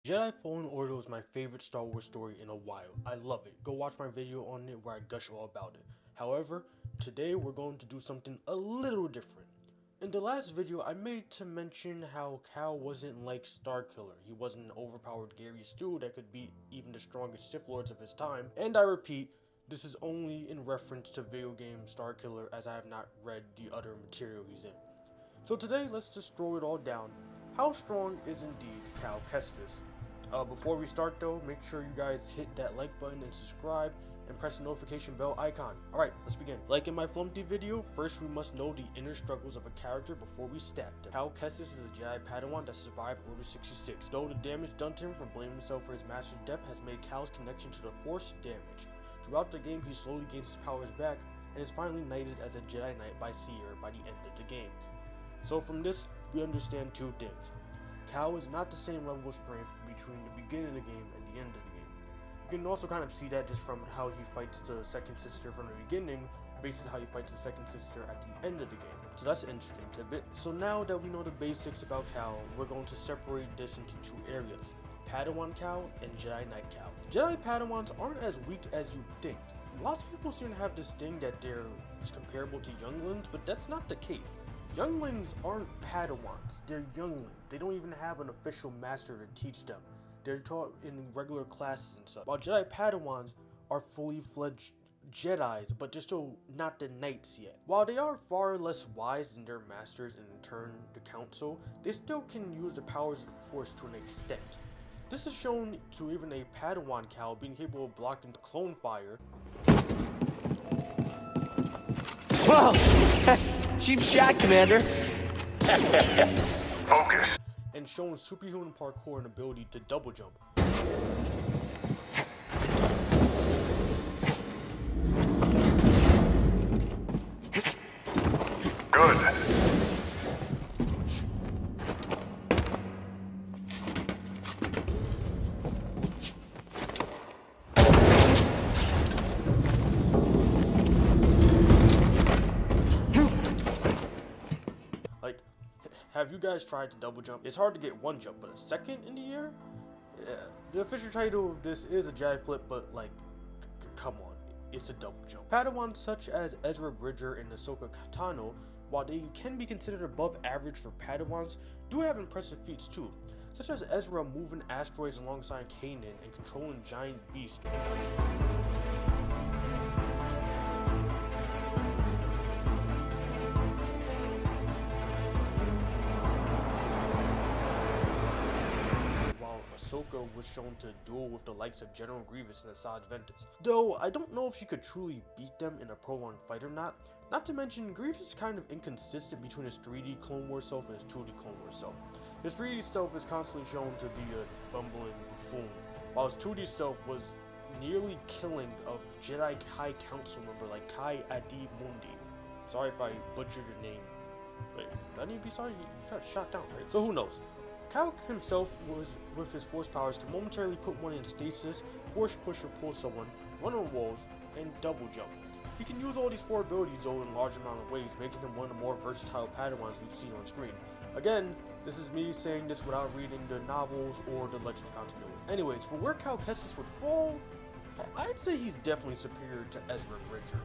Jedi Fallen Order was my favorite Star Wars story in a while. I love it. Go watch my video on it where I gush all about it. However, today we're going to do something a little different. In the last video, I made to mention how Cal wasn't like Starkiller. He wasn't an overpowered Gary Stu that could beat even the strongest Sith Lords of his time. And I repeat, this is only in reference to video game Starkiller, as I have not read the other material he's in. So today, let's just throw it all down. How strong is indeed Cal Kestis? Before we start though, make sure you guys hit that like button and subscribe and press the notification bell icon. Alright, let's begin. Like in my Flumpty video, first we must know the inner struggles of a character before we stab them. Cal Kestis is a Jedi Padawan that survived Order 66. Though the damage done to him from blaming himself for his master's death has made Cal's connection to the Force damaged. Throughout the game, he slowly gains his powers back and is finally knighted as a Jedi Knight by Seer by the end of the game. So from this, we understand two things. Cal is not the same level of strength between the beginning of the game and the end of the game. You can also kind of see that just from how he fights the second sister from the beginning versus how he fights the second sister at the end of the game. So that's an interesting tidbit. So now that we know the basics about Cal, we're going to separate this into two areas. Padawan Cal and Jedi Knight Cal. Jedi Padawans aren't as weak as you think. Lots of people seem to have this thing that they're comparable to younglings, but that's not the case. Younglings aren't Padawans, they're younglings. They don't even have an official master to teach them. They're taught in regular classes and stuff. While Jedi Padawans are fully fledged Jedis, but they're still not the Knights yet. While they are far less wise than their masters and in turn the Council, they still can use the powers of the Force to an extent. This is shown to even a Padawan Cal being capable of blocking clone fire. Whoa! Cheap shot, Commander. Focus. And showing superhuman parkour and ability to double jump. Good. Like, have you guys tried to double jump? It's hard to get one jump, but a second in the air? Yeah. The official title of this is a Jedi flip, but like, come on, it's a double jump. Padawans such as Ezra Bridger and Ahsoka Tano, while they can be considered above average for Padawans, do have impressive feats too, such as Ezra moving asteroids alongside Kanan and controlling giant beasts. Ahsoka was shown to duel with the likes of General Grievous and Asajj Ventress. Though, I don't know if she could truly beat them in a prolonged fight or not. Not to mention, Grievous is kind of inconsistent between his 3D Clone Wars self and his 2D Clone Wars self. His 3D self is constantly shown to be a bumbling buffoon, while his 2D self was nearly killing a Jedi High Council member like Kai Adi Mundi. Sorry if I butchered your name. Wait, I need to be sorry? He got shot down, right? So who knows? Cal himself was, with his force powers, can momentarily put one in stasis, force push or pull someone, run on walls, and double jump. He can use all these four abilities though in large amount of ways, making him one of the more versatile Padawans we've seen on screen. Again, this is me saying this without reading the novels or the Legends continuity. Anyways, for where Cal Kestis would fall, I'd say he's definitely superior to Ezra Bridger.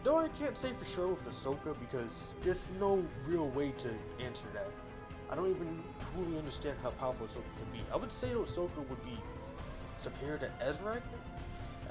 Though I can't say for sure with Ahsoka because there's no real way to answer that. I don't even truly understand how powerful Ahsoka can be. I would say Ahsoka would be superior to Ezra, I think.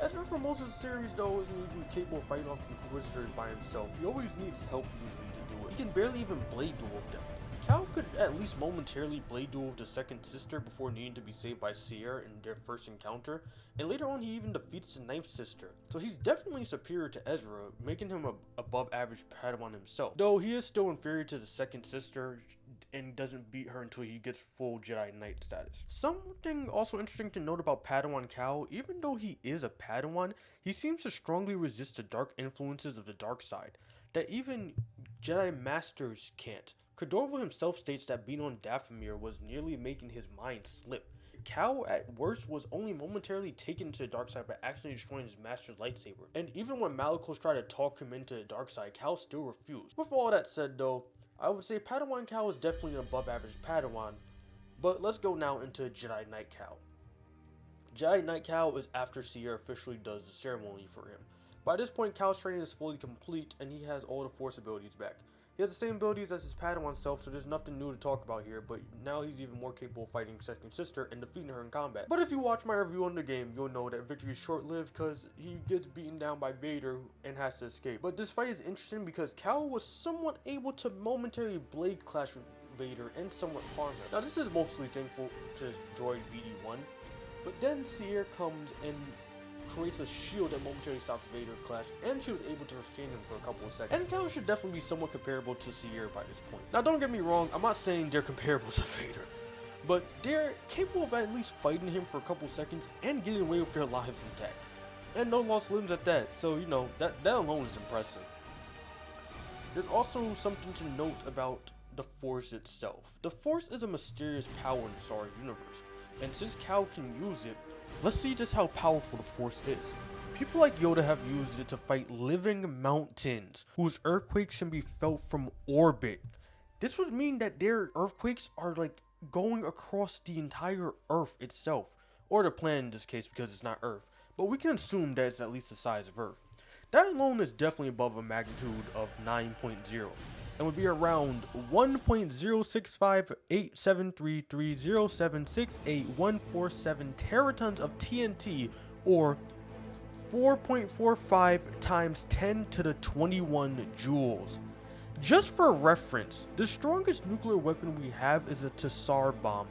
Ezra for most of the series though isn't even capable of fighting off Inquisitors by himself. He always needs help usually to do it. He can barely even blade duel with them. Cal could at least momentarily blade duel with the second sister before needing to be saved by Seer in their first encounter, and later on he even defeats the ninth sister. So he's definitely superior to Ezra, making him a above average Padawan himself. Though he is still inferior to the second sister and doesn't beat her until he gets full Jedi Knight status. Something also interesting to note about Padawan Cal, even though he is a Padawan, he seems to strongly resist the dark influences of the dark side, that even Jedi Masters can't. Cordova himself states that being on Dathomir was nearly making his mind slip. Cal, at worst, was only momentarily taken to the dark side by accidentally destroying his master's lightsaber. And even when Malicos tried to talk him into the dark side, Cal still refused. With all that said though, I would say Padawan Cal is definitely an above average Padawan, but let's go now into Jedi Knight Cal. Jedi Knight Cal is after Sierra officially does the ceremony for him. By this point, Cal's training is fully complete and he has all the Force abilities back. He has the same abilities as his Padawan self, so there's nothing new to talk about here, but now he's even more capable of fighting second sister and defeating her in combat. But if you watch my review on the game, you'll know that victory is short-lived because he gets beaten down by Vader and has to escape. But this fight is interesting because Cal was somewhat able to momentarily blade clash with Vader and somewhat harm him. Now this is mostly thankful to his droid BD-1, but then Sierra comes and creates a shield that momentarily stops Vader clash, and she was able to restrain him for a couple of seconds. And Cal should definitely be somewhat comparable to Sierra by this point. Now don't get me wrong, I'm not saying they're comparable to Vader, but they're capable of at least fighting him for a couple of seconds and getting away with their lives intact. And no lost limbs at that, so you know, that alone is impressive. There's also something to note about the Force itself. The Force is a mysterious power in the Star Wars universe, and since Cal can use it, let's see just how powerful the Force is. People like Yoda have used it to fight living mountains whose earthquakes can be felt from orbit. This would mean that their earthquakes are like going across the entire Earth itself, or the planet in this case because it's not Earth, but we can assume that it's at least the size of Earth. That alone is definitely above a magnitude of 9.0. And would be around 1.065873307681147 teratons of TNT, or 4.45 times 10 to the 21 joules. Just for reference, the strongest nuclear weapon we have is a Tsar bomb,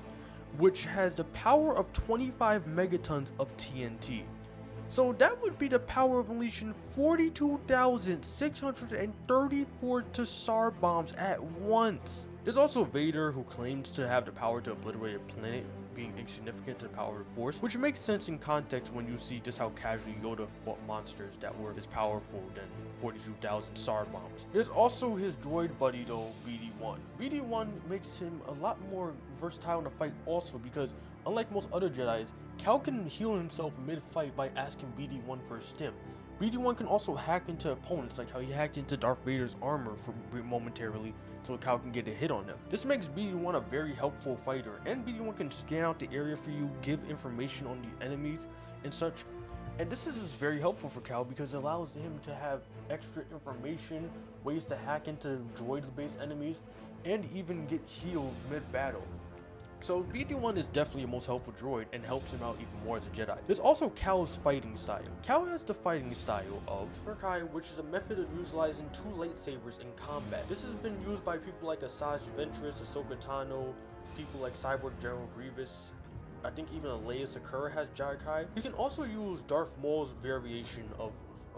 which has the power of 25 megatons of TNT. So that would be the power of unleashing 42,634 Tsar bombs at once. There's also Vader, who claims to have the power to obliterate a planet, being insignificant to the power of the Force, which makes sense in context when you see just how casually Yoda fought monsters that were as powerful than 42,000 Tsar bombs. There's also his droid buddy though, BD-1. BD-1 makes him a lot more versatile in the fight also because, unlike most other Jedis, Cal can heal himself mid-fight by asking BD-1 for a stim. BD-1 can also hack into opponents, like how he hacked into Darth Vader's armor for momentarily so Cal can get a hit on them. This makes BD-1 a very helpful fighter, and BD-1 can scan out the area for you, give information on the enemies and such. And this is just very helpful for Cal because it allows him to have extra information, ways to hack into droid-based enemies, and even get healed mid-battle. So BD-1 is definitely a most helpful droid and helps him out even more as a Jedi. There's also Cal's fighting style. Cal has the fighting style of Urkai, which is a method of utilizing two lightsabers in combat. This has been used by people like Asajj Ventress, Ahsoka Tano, people like Cyborg General Grievous. I think even Leia Sakura has Jedi. You can also use Darth Maul's variation of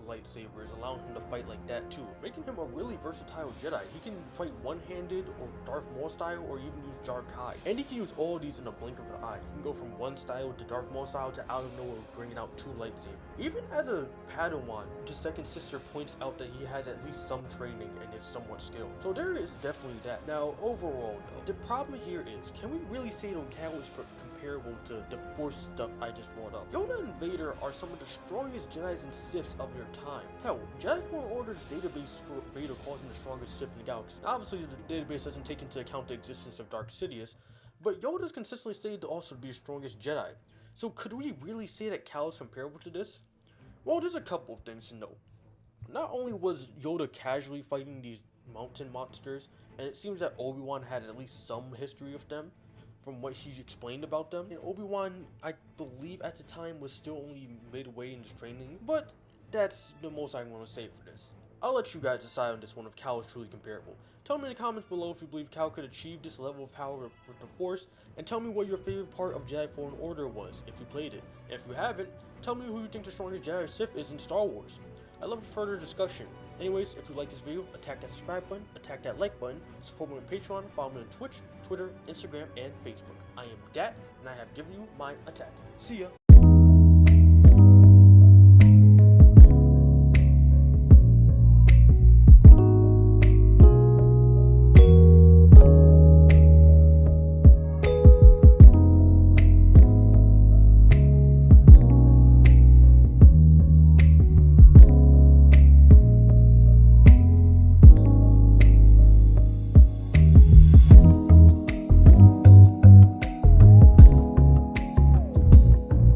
lightsabers, allowing him to fight like that too, making him a really versatile Jedi. He can fight one-handed or Darth Maul style, or even use Jarkai. And he can use all of these in a blink of an eye. He can go from one style to Darth Maul style to out of nowhere bringing out two lightsabers. Even as a Padawan, the second sister points out that he has at least some training and is somewhat skilled. So there is definitely that. Now overall though, the problem here is, can we really say that Cal is comparable to the Force stuff I just brought up? Yoda and Vader are some of the strongest Jedis and Siths of their time. Hell, Jedi Fallen Order's database for Vader calls him the strongest Sith in the galaxy. Now, obviously, the database doesn't take into account the existence of Dark Sidious, but Yoda's consistently stated to also be the strongest Jedi. So could we really say that Cal is comparable to this? Well, there's a couple of things to know. Not only was Yoda casually fighting these mountain monsters, and it seems that Obi-Wan had at least some history of them, from what he explained about them. And Obi-Wan, I believe at the time, was still only midway in his training, but that's the most I want to say for this. I'll let you guys decide on this one if Cal is truly comparable. Tell me in the comments below if you believe Cal could achieve this level of power with the Force, and tell me what your favorite part of Jedi Fallen Order was if you played it. And if you haven't, tell me who you think the strongest Jedi or Sith is in Star Wars. I'd love a further discussion. Anyways, if you like this video, attack that subscribe button, attack that like button, support me on Patreon, follow me on Twitch, Twitter, Instagram, and Facebook. I am Dat, and I have given you my attack. See ya!